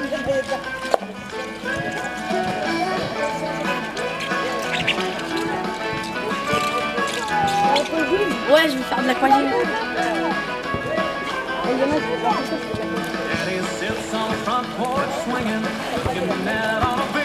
Ouais, je vais faire de l'aquagym. Daddy sits on the front porch swinging, looking out on a